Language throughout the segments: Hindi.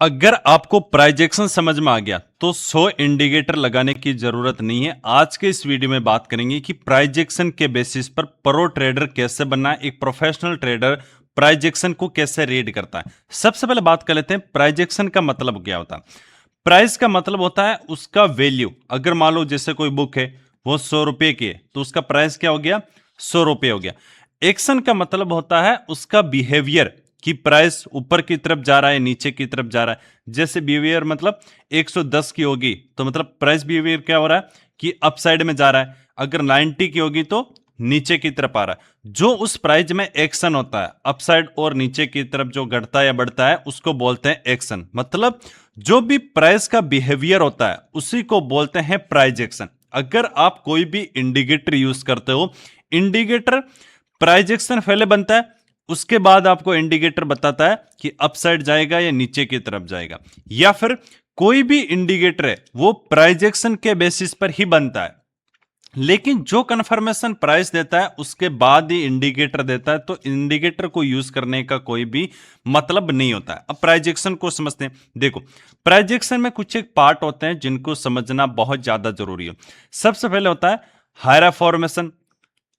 अगर आपको प्राइजेक्शन समझ में आ गया तो 100 इंडिकेटर लगाने की जरूरत नहीं है। आज के इस वीडियो में बात करेंगे कि प्राइजेक्शन के बेसिस पर प्रो ट्रेडर कैसे बनना है, एक प्रोफेशनल ट्रेडर प्राइजेक्शन को कैसे रीड करता है। सबसे पहले बात कर लेते हैं प्राइजेक्शन का मतलब क्या होता है। प्राइस का मतलब होता है उसका वैल्यू। अगर मान लो जैसे कोई बुक है वो 100 रुपए की है तो उसका प्राइस क्या हो गया, 100 रुपए हो गया। एक्शन का मतलब होता है उसका बिहेवियर कि प्राइस ऊपर की तरफ जा रहा है, नीचे की तरफ जा रहा है। जैसे बिहेवियर मतलब 110 की होगी तो मतलब प्राइस बिहेवियर क्या हो रहा है कि अपसाइड में जा रहा है। अगर 90 की होगी तो नीचे की तरफ आ रहा है। जो उस प्राइस में एक्शन होता है अपसाइड और नीचे की तरफ जो घटता है या बढ़ता है उसको बोलते हैं एक्शन। मतलब जो भी प्राइस का बिहेवियर होता है उसी को बोलते हैं प्राइस एक्शन। अगर आप कोई भी इंडिकेटर यूज करते हो, इंडिकेटर प्राइस एक्शन पहले बनता है, उसके बाद आपको इंडिकेटर बताता है कि अपसाइड जाएगा या नीचे की तरफ जाएगा। या फिर कोई भी इंडिकेटर है वो प्राइस एक्शन के बेसिस पर ही बनता है, लेकिन जो कंफर्मेशन प्राइस देता है उसके बाद ही इंडिकेटर देता है, तो इंडिकेटर को यूज करने का कोई भी मतलब नहीं होता है। अब प्राइजेक्शन को समझते हैं। देखो, प्राइजेक्शन में कुछ एक पार्ट होते हैं जिनको समझना बहुत ज्यादा जरूरी है। सबसे पहले होता है higher formation,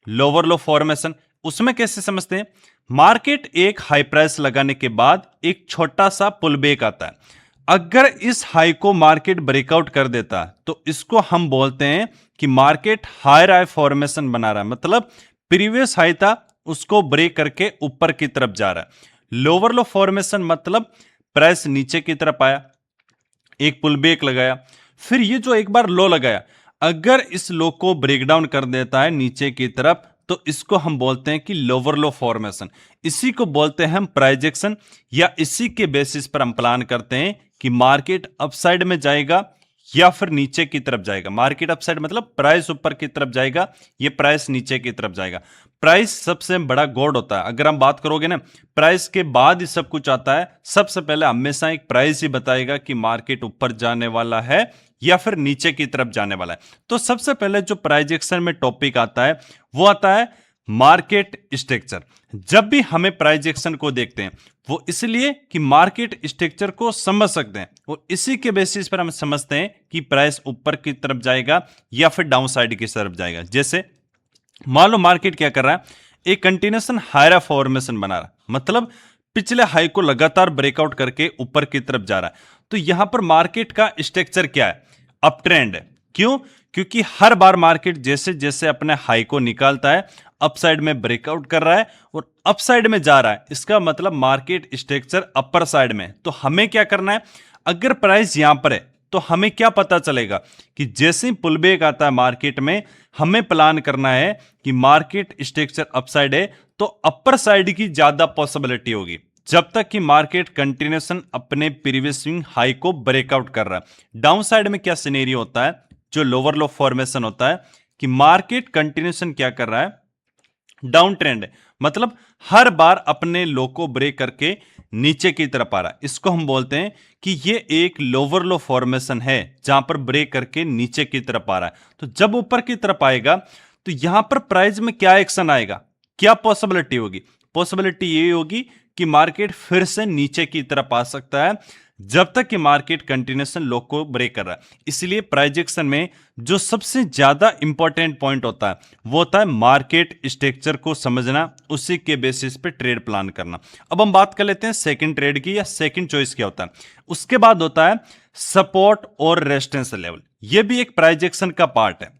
lower low formation. उसमें कैसे समझते हैं, मार्केट एक हाई प्राइस लगाने के बाद एक छोटा सा पुल बैक आता है। अगर इस हाई को मार्केट ब्रेकआउट कर देता है तो इसको हम बोलते हैं कि मार्केट हायर हाई फॉर्मेशन बना रहा है। मतलब प्रीवियस हाई था उसको ब्रेक करके ऊपर की तरफ जा रहा है। लोअर लो फॉर्मेशन मतलब प्राइस नीचे की तरफ आया, एक पुल बैक लगाया, फिर ये जो एक बार लो लगाया अगर इस लो को ब्रेक डाउन कर देता है नीचे की तरफ तो इसको हम बोलते हैं कि लोअर लो फॉर्मेशन। इसी को बोलते हैं हम प्राइजेक्शन, या इसी के बेसिस पर हम प्लान करते हैं कि मार्केट अपसाइड में जाएगा या फिर नीचे की तरफ जाएगा। मार्केट अपसाइड मतलब प्राइस ऊपर की तरफ जाएगा, ये प्राइस नीचे की तरफ जाएगा। प्राइस सबसे बड़ा गॉड होता है। अगर हम बात करोगे ना, प्राइस के बाद ही सब कुछ आता है। सबसे पहले हमेशा एक प्राइस ही बताएगा कि मार्केट ऊपर जाने वाला है या फिर नीचे की तरफ जाने वाला है। तो सबसे पहले जो प्राइजेक्शन में टॉपिक आता है वो आता है मार्केट स्ट्रक्चर। जब भी हमें प्राइजेक्शन को देखते हैं वो इसलिए कि मार्केट स्ट्रक्चर को समझ सकते हैं, और इसी के बेसिस पर हम समझते हैं कि प्राइस ऊपर की तरफ जाएगा या फिर डाउन साइड की तरफ जाएगा। जैसे मान लो मार्केट क्या कर रहा है, एक कंटिन्यूएशन हायर फॉर्मेशन बना रहा है, मतलब पिछले हाई को लगातार ब्रेकआउट करके ऊपर की तरफ जा रहा है। तो यहां पर मार्केट का स्ट्रक्चर क्या है, अप ट्रेंड है। क्यों? क्योंकि हर बार मार्केट जैसे जैसे अपने हाई को निकालता है अपसाइड में ब्रेकआउट कर रहा है और अपसाइड में जा रहा है, इसका मतलब मार्केट स्ट्रक्चर अपर साइड में। तो हमें क्या करना है, अगर प्राइस यहां पर है तो हमें क्या पता चलेगा कि जैसे ही पुल बैक आता है मार्केट में, हमें प्लान करना है कि मार्केट स्ट्रक्चर अपसाइड है तो अपर साइड की ज्यादा पॉसिबिलिटी होगी, जब तक कि मार्केट कंटिन्यूएशन अपने प्रीवियस स्विंग हाई को ब्रेकआउट कर रहा है। डाउन साइड में क्या सिनेरियो होता है, जो लोअर लो फॉर्मेशन होता है कि मार्केट कंटिन्यूएशन क्या कर रहा है, डाउन ट्रेंड है। मतलब हर बार अपने लो को ब्रेक करके नीचे की तरफ आ रहा है। इसको हम बोलते हैं कि ये एक लोअर लो फॉर्मेशन है जहां पर ब्रेक करके नीचे की तरफ आ रहा है। तो जब ऊपर की तरफ आएगा तो यहां पर प्राइस में क्या एक्शन आएगा, क्या पॉसिबिलिटी होगी, पॉसिबिलिटी ये होगी कि मार्केट फिर से नीचे की तरफ आ सकता है जब तक कि मार्केट कंटिन्यूएशन लो को ब्रेक कर रहा है। इसलिए प्राइजेक्शन में जो सबसे ज्यादा इंपॉर्टेंट पॉइंट होता है वो होता है मार्केट स्ट्रक्चर को समझना, उसी के बेसिस पे ट्रेड प्लान करना। अब हम बात कर लेते हैं सेकंड ट्रेड की, या सेकंड चॉइस क्या होता है। उसके बाद होता है सपोर्ट और रेजिस्टेंस लेवल। यह भी एक प्राइजेक्शन का पार्ट है।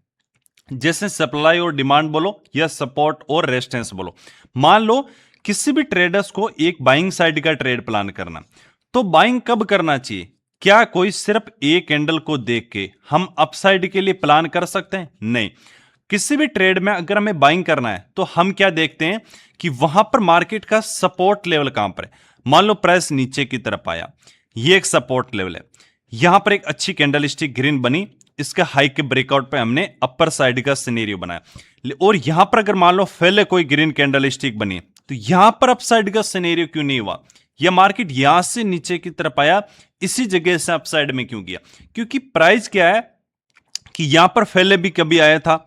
जैसे सप्लाई और डिमांड बोलो या सपोर्ट और रेजिस्टेंस बोलो। मान लो किसी भी ट्रेडर्स को एक बाइंग साइड का ट्रेड प्लान करना, तो बाइंग कब करना चाहिए? क्या कोई सिर्फ एक कैंडल को देख के हम अपसाइड के लिए प्लान कर सकते हैं? नहीं। किसी भी ट्रेड में अगर हमें बाइंग करना है तो हम क्या देखते हैं कि वहां पर मार्केट का सपोर्ट लेवल कहां पर है। मान लो प्राइस नीचे की तरफ आया, ये एक सपोर्ट लेवल है। यहां पर एक अच्छी कैंडल स्टिक ग्रीन बनी, इसका हाई के ब्रेकआउट पे हमने अपर साइड का सिनेरियो बनाया। और यहां पर अगर मान लो पहले कोई ग्रीन कैंडल स्टिक बनी तो यहां पर अपसाइड का सिनेरियो क्यों नहीं हुआ? यह मार्केट यहां से नीचे की तरफ आया, इसी जगह से अपसाइड में क्यों गया? क्योंकि प्राइस क्या है कि यहां पर पहले भी कभी आया था,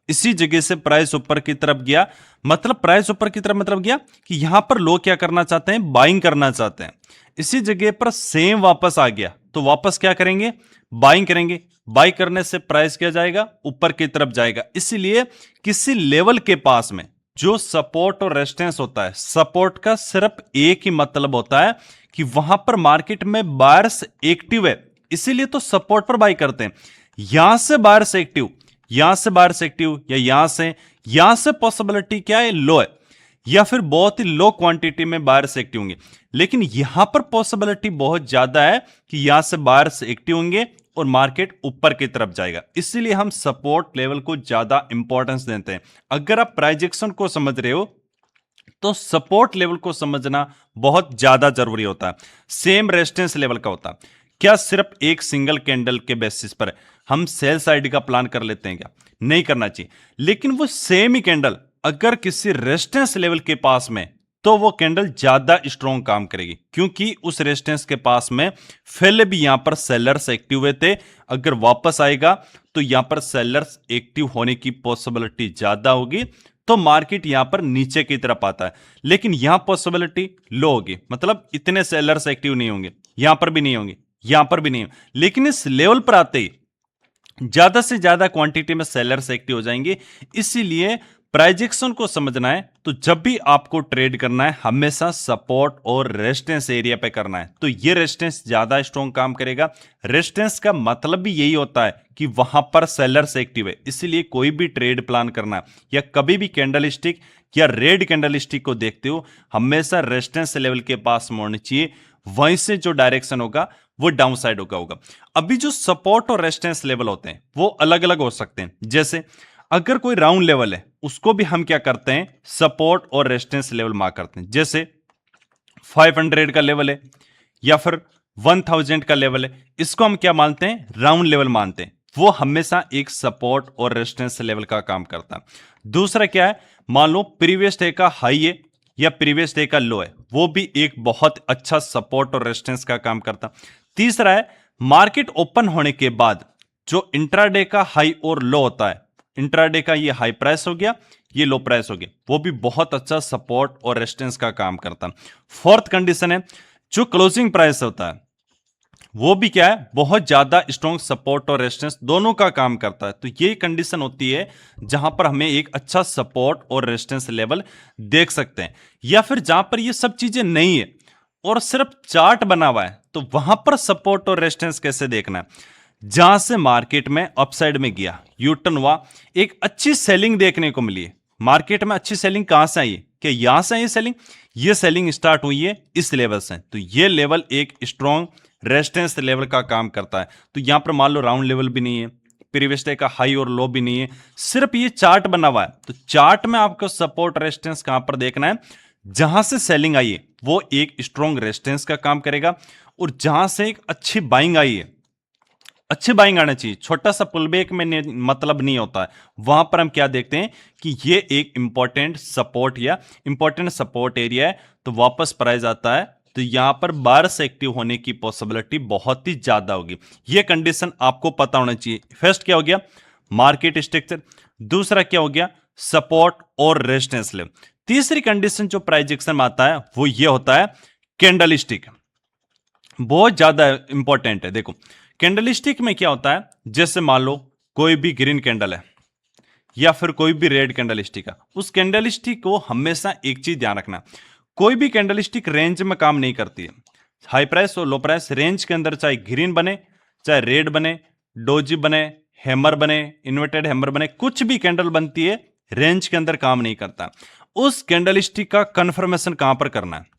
इसी जगह से प्राइस ऊपर की तरफ गया, मतलब प्राइस ऊपर की तरफ, मतलब गया कि यहां पर लोग क्या करना चाहते हैं, बाइंग करना चाहते हैं। इसी जगह पर सेम वापस आ गया तो वापस क्या करेंगे, बाइंग करेंगे। बाई करने से प्राइस क्या जाएगा, ऊपर की तरफ जाएगा। इसलिए किसी लेवल के पास में जो सपोर्ट और रेजिस्टेंस होता है, सपोर्ट का सिर्फ एक ही मतलब होता है कि वहां पर मार्केट में बायर्स एक्टिव है, इसीलिए तो सपोर्ट पर बाई करते हैं। यहां से बायर्स एक्टिव, यहां से बायर्स एक्टिव, या यहां से पॉसिबिलिटी क्या है, लो है, या फिर बहुत ही लो क्वांटिटी में बायर्स एक्टिव होंगे। लेकिन यहां पर पॉसिबिलिटी बहुत ज्यादा है कि यहां से बायर्स एक्टिव होंगे और मार्केट ऊपर की तरफ जाएगा। इसीलिए हम सपोर्ट लेवल को ज्यादा इंपॉर्टेंस देते हैं। अगर आप प्राइस एक्शन को समझ रहे हो तो सपोर्ट लेवल को समझना बहुत ज्यादा जरूरी होता है। सेम रेजिस्टेंस लेवल का होता है। क्या सिर्फ एक सिंगल कैंडल के बेसिस पर हम सेल साइड का प्लान कर लेते हैं? क्या नहीं करना चाहिए। लेकिन वो सेम ही कैंडल अगर किसी रेजिस्टेंस लेवल के पास में, तो वो कैंडल ज्यादा स्ट्रॉन्ग काम करेगी, क्योंकि उस रेजिस्टेंस के पास में पहले भी यहां पर सेलर्स एक्टिव हुए थे। अगर वापस आएगा तो यहां पर सेलर्स एक्टिव होने की पॉसिबिलिटी ज्यादा होगी, तो मार्केट यहां पर नीचे की तरफ आता है। लेकिन यहां पॉसिबिलिटी लो होगी, मतलब इतने सेलर्स एक्टिव नहीं होंगे, यहां पर भी नहीं होंगे, यहां पर भी नहीं होंगे। लेकिन इस लेवल पर आते ही ज्यादा से ज्यादा क्वांटिटी में सेलर्स एक्टिव हो जाएंगे। इसीलिए प्राइस एक्शन को समझना है तो जब भी आपको ट्रेड करना है, हमेशा सपोर्ट और रेजिस्टेंस एरिया पे करना है। तो ये रेजिस्टेंस ज्यादा स्ट्रॉन्ग काम करेगा। रेजिस्टेंस का मतलब भी यही होता है कि वहां पर सेलर्स एक्टिव है। इसीलिए कोई भी ट्रेड प्लान करना है या कभी भी कैंडल स्टिक या रेड कैंडल स्टिक को देखते हो, हमेशा रेजिस्टेंस लेवल के पास मोड़नी चाहिए। वहीं से जो डायरेक्शन होगा वो डाउन साइड होगा। अभी जो सपोर्ट और रेजिस्टेंस लेवल होते हैं वो अलग अलग हो सकते हैं। जैसे अगर कोई राउंड लेवल है, उसको भी हम क्या करते हैं, सपोर्ट और रेजिस्टेंस लेवल मार्क करते हैं। जैसे 500 का लेवल है या फिर 1000 का लेवल है, इसको हम क्या मानते हैं, राउंड लेवल मानते हैं। वो हमेशा एक सपोर्ट और रेजिस्टेंस लेवल का काम करता है। दूसरा क्या है, मान लो प्रीवियस डे का हाई है या प्रीवियस डे का लो है, वो भी एक बहुत अच्छा सपोर्ट और रेजिस्टेंस का काम करता है। तीसरा है मार्केट ओपन होने के बाद जो इंट्राडे का हाई और लो होता है, इंट्राडे का ये हाई प्राइस हो गया, ये लो प्राइस हो गया, वो भी बहुत अच्छा सपोर्ट और रेजिस्टेंस का काम करता है। फोर्थ कंडीशन है जो क्लोजिंग प्राइस होता है, वो भी क्या है, बहुत ज्यादा स्ट्रॉन्ग सपोर्ट और रेजिस्टेंस दोनों का काम करता है। तो ये कंडीशन होती है जहां पर हमें एक अच्छा सपोर्ट और रेजिस्टेंस लेवल देख सकते हैं। या फिर जहां पर ये सब चीजें नहीं है और सिर्फ चार्ट बना हुआ है, तो वहां पर सपोर्ट और रेजिस्टेंस कैसे देखना है, जहां से मार्केट में अपसाइड में गया, यूटर्न हुआ, एक अच्छी सेलिंग देखने को मिली है। मार्केट में अच्छी सेलिंग कहां से आई है, क्या यहां से आई सेलिंग, ये सेलिंग स्टार्ट हुई है इस लेवल से। तो ये लेवल एक स्ट्रॉन्ग रेजिस्टेंस लेवल का काम करता है। तो यहां पर मान लो राउंड लेवल भी नहीं है, प्रीवियस डे का हाई और लो भी नहीं है, सिर्फ ये चार्ट बना हुआ है। तो चार्ट में आपको सपोर्ट रेजिस्टेंस कहां पर देखना है, जहां से सेलिंग आई है वो एक स्ट्रॉन्ग रेजिस्टेंस का काम करेगा, और जहां से एक अच्छी बाइंग आई है, अच्छी बाइंग आना चाहिए, छोटा सा पुलबैक में मतलब नहीं होता है। वहां पर हम क्या देखते हैं कि ये एक इंपॉर्टेंट सपोर्ट या इंपॉर्टेंट सपोर्ट एरिया है, तो वापस प्राइस आता है, तो यहां पर बायर्स एक्टिव होने की पॉसिबिलिटी बहुत ही ज्यादा होगी। ये कंडीशन आपको पता होना चाहिए। फर्स्ट क्या हो गया, मार्केट स्ट्रक्चर। दूसरा क्या हो गया, सपोर्ट और रेजिस्टेंस लेवल। तीसरी कंडीशन जो प्राइस एक्शन में आता है वो ये होता है कैंडल स्टिक। बहुत ज्यादा इंपॉर्टेंट है। देखो कैंडल स्टिक में क्या होता है, जैसे मान लो कोई भी ग्रीन कैंडल है या फिर कोई भी रेड कैंडल स्टिक है, उस कैंडल स्टिक को हमेशा एक चीज ध्यान रखना, कोई भी कैंडल स्टिक रेंज में काम नहीं करती है। हाई प्राइस और लो प्राइस रेंज के अंदर चाहे ग्रीन बने, चाहे रेड बने, डोजी बने, हैमर बने, इन्वर्टेड हैमर बने, कुछ भी कैंडल बनती है रेंज के अंदर काम नहीं करता। उस कैंडल स्टिक का कंफर्मेशन कहां पर करना है,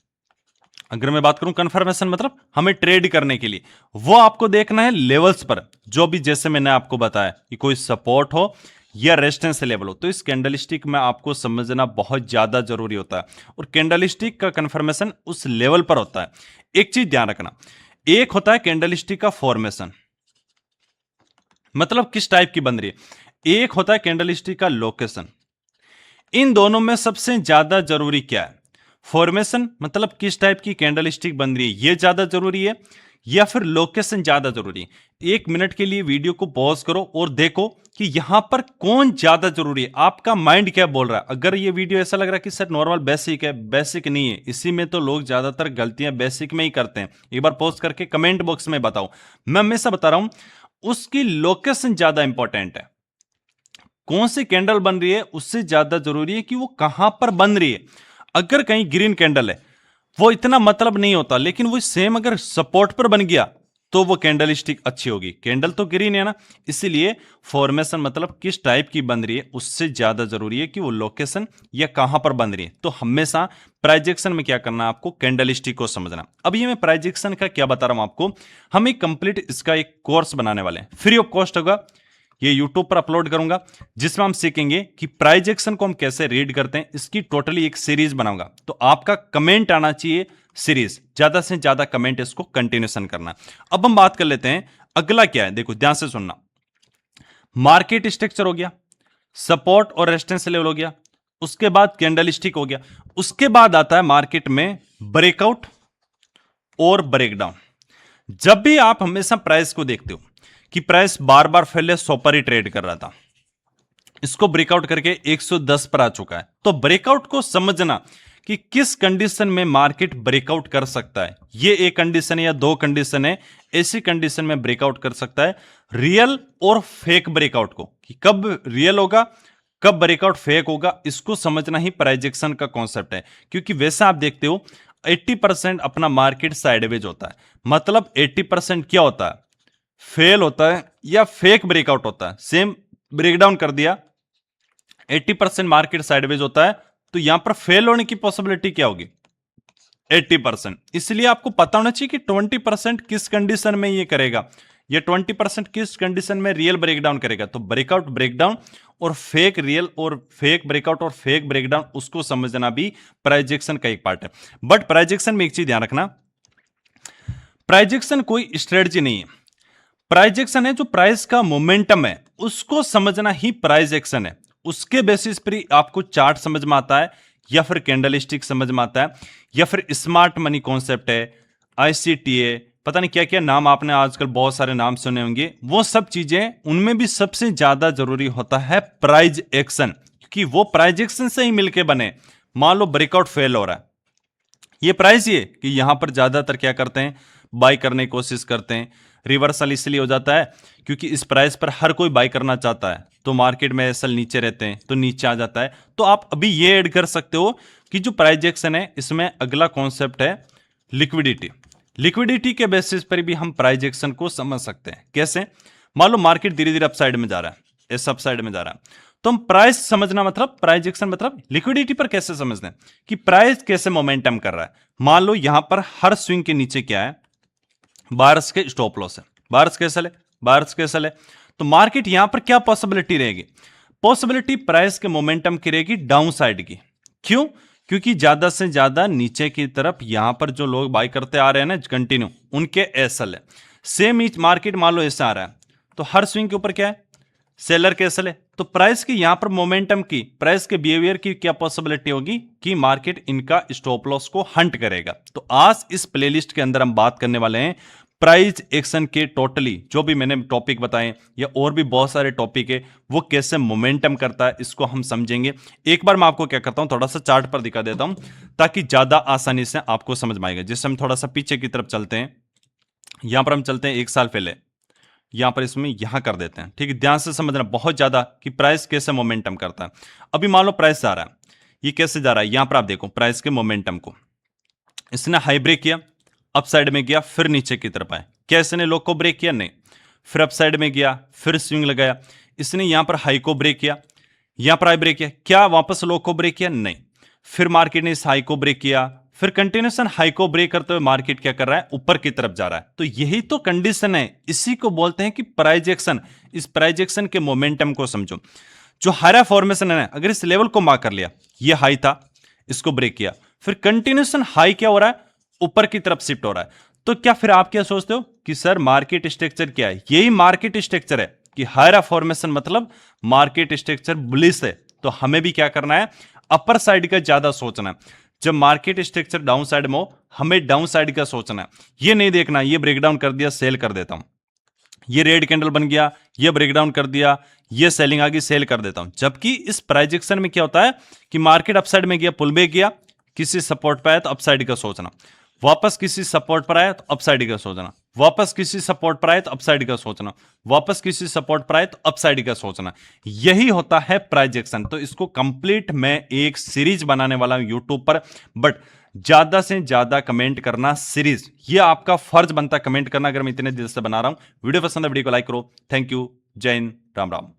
अगर मैं बात करूं कंफर्मेशन मतलब हमें ट्रेड करने के लिए, वो आपको देखना है लेवल्स पर, जो भी जैसे मैंने आपको बताया कि कोई सपोर्ट हो या रेजिस्टेंस लेवल हो, तो इस कैंडल स्टिक में आपको समझना बहुत ज्यादा जरूरी होता है। और कैंडल स्टिक का कंफर्मेशन उस लेवल पर होता है। एक चीज ध्यान रखना, एक होता है कैंडल स्टिक का फॉर्मेशन, मतलब किस टाइप की बन रही है, एक होता है कैंडल स्टिक का लोकेशन। इन दोनों में सबसे ज्यादा जरूरी क्या है, फॉर्मेशन, मतलब किस टाइप की कैंडल स्टिक बन रही है, यह ज्यादा जरूरी है, या फिर लोकेशन ज्यादा जरूरी है। 1 मिनट के लिए वीडियो को पॉज करो और देखो कि यहां पर कौन ज्यादा जरूरी है, आपका माइंड क्या बोल रहा है। अगर ये वीडियो ऐसा लग रहा है कि सर नॉर्मल बेसिक है, बेसिक नहीं है, इसी में तो लोग ज्यादातर गलतियां बेसिक में ही करते हैं, एक बार पॉज करके कमेंट बॉक्स में बताओ। मैं हमेशा बता रहा हूं उसकी लोकेशन ज्यादा इंपॉर्टेंट है। कौन सी कैंडल बन रही है उससे ज्यादा जरूरी है कि वो कहां पर बन रही है। अगर कहीं ग्रीन कैंडल है वो इतना मतलब नहीं होता, लेकिन वो सेम अगर सपोर्ट पर बन गया तो वो कैंडल स्टिक अच्छी होगी। कैंडल तो ग्रीन है ना, इसीलिए फॉर्मेशन मतलब किस टाइप की बन रही है उससे ज्यादा जरूरी है कि वो लोकेशन या कहां पर बन रही है। तो हमेशा प्राइजेक्शन में क्या करना है आपको, कैंडल स्टिक को समझना। अब ये मैं प्राइजेक्शन का क्या बता रहा हूं आपको, हम एक कंप्लीट इसका एक कोर्स बनाने वाले हैं, फ्री ऑफ कॉस्ट होगा, ये YouTube पर अपलोड करूंगा, जिसमें हम सीखेंगे कि प्राइजेक्शन को हम कैसे रीड करते हैं। इसकी टोटली एक सीरीज बनाऊंगा, तो आपका कमेंट आना चाहिए सीरीज, ज्यादा से ज्यादा कमेंट इसको कंटिन्यूशन करना। अब हम बात कर लेते हैं अगला क्या है, देखो ध्यान से सुनना। मार्केट स्ट्रक्चर हो गया, सपोर्ट और रेजिस्टेंस लेवल हो गया, उसके बाद कैंडल स्टिक हो गया, उसके बाद आता है मार्केट में ब्रेकआउट और ब्रेकडाउन। जब भी आप हमेशा प्राइस को देखते हो कि प्राइस बार बार पहले 100 पर ही ट्रेड कर रहा था, इसको ब्रेकआउट करके 110 पर आ चुका है, तो ब्रेकआउट को समझना कि किस कंडीशन में मार्केट ब्रेकआउट कर सकता है। ये एक कंडीशन है या दो कंडीशन है, ऐसी कंडीशन में ब्रेकआउट कर सकता है, रियल और फेक ब्रेकआउट को, कि कब रियल होगा कब ब्रेकआउट फेक होगा, इसको समझना ही प्राइजेक्शन का कॉन्सेप्ट है। क्योंकि वैसा आप देखते हो 80% अपना मार्केट साइडवेज होता है, मतलब 80% क्या होता है, फेल होता है या फेक ब्रेकआउट होता है। सेम ब्रेकडाउन कर दिया, 80% मार्केट साइडवेज होता है, तो यहां पर फेल होने की पॉसिबिलिटी क्या होगी, 80%। इसलिए आपको पता होना चाहिए कि 20% किस कंडीशन में ये करेगा, या 20% किस कंडीशन में रियल ब्रेकडाउन करेगा। तो ब्रेकआउट ब्रेकडाउन और फेक रियल और फेक ब्रेकआउट और फेक ब्रेकडाउन, उसको समझना भी प्राइजेक्शन का एक पार्ट है। बट प्राइजेक्शन में एक चीज ध्यान रखना, प्राइजेक्शन कोई स्ट्रेटजी नहीं है, प्राइजेक्शन है जो प्राइस का मोमेंटम है उसको समझना ही प्राइजेक्शन है। उसके बेसिस पर ही आपको चार्ट समझ में आता है, या फिर कैंडल स्टिक समझ में आता है, या फिर स्मार्ट मनी कॉन्सेप्ट है, ICTA, पता नहीं क्या क्या नाम आपने आजकल बहुत सारे नाम सुने होंगे, वो सब चीजें, उनमें भी सबसे ज्यादा जरूरी होता है प्राइज एक्शन, क्योंकि वो प्राइजेक्शन से ही मिलके बने। मान लो ब्रेकआउट फेल हो रहा है, ये प्राइस ये कि यहां पर ज्यादातर क्या करते हैं, बाय करने की कोशिश करते हैं। रिवर्सल इसलिए हो जाता है क्योंकि इस प्राइस पर हर कोई बाय करना चाहता है, तो मार्केट में एसएल नीचे रहते हैं तो नीचे आ जाता है। तो आप अभी ये ऐड कर सकते हो कि जो प्राइजेक्शन है इसमें अगला कॉन्सेप्ट है लिक्विडिटी। लिक्विडिटी के बेसिस पर भी हम प्राइजेक्शन को समझ सकते हैं। कैसे, मान लो मार्केट धीरे धीरे अपसाइड में जा रहा है, इस अपसाइड में जा रहा है, तो हम प्राइस समझना मतलब प्राइजेक्शन मतलब लिक्विडिटी पर कैसे समझते हैं कि प्राइस कैसे मोमेंटम कर रहा है। मान लो यहां पर हर स्विंग के नीचे क्या है, बायर्स के स्टॉप लॉस है, बायर्स कैसल है, बायर्स कैसल है, तो मार्केट यहां पर क्या पॉसिबिलिटी रहेगी, पॉसिबिलिटी प्राइस के मोमेंटम की रहेगी डाउन साइड की। क्यों, क्योंकि ज्यादा से ज्यादा नीचे की तरफ यहां पर जो लोग बाय करते आ रहे हैं ना कंटिन्यू, उनके एसएल है। सेम ईच मार्केट मान लो ऐसा आ रहा है, तो हर स्विंग के ऊपर क्या है, सेलर कैसल है, तो प्राइस की यहां पर मोमेंटम की, प्राइस के बिहेवियर की क्या पॉसिबिलिटी होगी कि मार्केट इनका स्टॉप लॉस को हंट करेगा। तो आज इस प्लेलिस्ट के अंदर हम बात करने वाले हैं प्राइस एक्शन के, टोटली जो भी मैंने टॉपिक बताए या और भी बहुत सारे टॉपिक है, वो कैसे मोमेंटम करता है इसको हम समझेंगे। एक बार मैं आपको क्या करता हूं, थोड़ा सा चार्ट पर दिखा देता हूं ताकि ज्यादा आसानी से आपको समझ में आएगा। जिससे हम थोड़ा सा पीछे की तरफ चलते हैं, यहां पर हम चलते हैं 1 साल पहले, यहां पर इसमें यहां कर देते हैं। ठीक है, ध्यान से समझना बहुत ज्यादा कि प्राइस कैसे मोमेंटम करता है। अभी मान लो प्राइस जा रहा है, ये कैसे जा रहा है, यहां पर आप देखो प्राइस के मोमेंटम को, इसने हाई ब्रेक किया, अप साइड में गया, फिर नीचे की तरफ आया, क्या इसने लो को ब्रेक किया, नहीं, फिर अप साइड में गया, फिर स्विंग लगाया, इसने यहां पर हाई को ब्रेक किया, यहां पर हाई ब्रेक किया, क्या वापस लो को ब्रेक किया, नहीं, फिर मार्केट ने इस हाई को ब्रेक किया, फिर कंटिन्यूसन हाई को ब्रेक करते हुए मार्केट क्या कर रहा है, ऊपर की तरफ जा रहा है। तो यही तो कंडीशन है, इसी को बोलते हैं कि प्राइस एक्शन। इस प्राइस एक्शन के मोमेंटम को समझो। जो हायर फॉर्मेशन है ना, अगर इस लेवल को मार्क कर लिया, ये हाई था, इसको ब्रेक किया, फिर कंटिन्यूसन हाई क्या हो रहा है, ऊपर की तरफ शिफ्ट हो रहा है, तो क्या फिर आप क्या सोचते हो कि सर मार्केट स्ट्रक्चर क्या है, यही मार्केट स्ट्रक्चर है कि हायर फॉर्मेशन मतलब मार्केट स्ट्रक्चर बुलिश है। तो हमें भी क्या करना है, अपर साइड का ज्यादा सोचना है। जब मार्केट स्ट्रक्चर डाउन साइड में हो, हमें डाउन साइड का सोचना है, ये नहीं देखना ये ब्रेकडाउन कर दिया सेल कर देता हूं, ये रेड कैंडल बन गया, ये ब्रेकडाउन कर दिया, ये सेलिंग आ गई सेल कर देता हूं। जबकि इस प्राइस एक्शन में क्या होता है कि मार्केट अपसाइड में गया, पुल बैक गया, किसी सपोर्ट पर आया तो अपसाइड का सोचना, वापस किसी सपोर्ट पर आया तो अपसाइड का सोचना, वापस किसी सपोर्ट पर आए तो अपसाइड का सोचना, वापस किसी सपोर्ट पर आए तो अपसाइड का सोचना, यही होता है प्राइस एक्शन। तो इसको कंप्लीट मैं एक सीरीज बनाने वाला हूं यूट्यूब पर, बट ज्यादा से ज्यादा कमेंट करना सीरीज, ये आपका फर्ज बनता है कमेंट करना, अगर मैं इतने दिल से बना रहा हूं। वीडियो पसंद है वीडियो को लाइक करो। थैंक यू, जय हिंद, राम राम।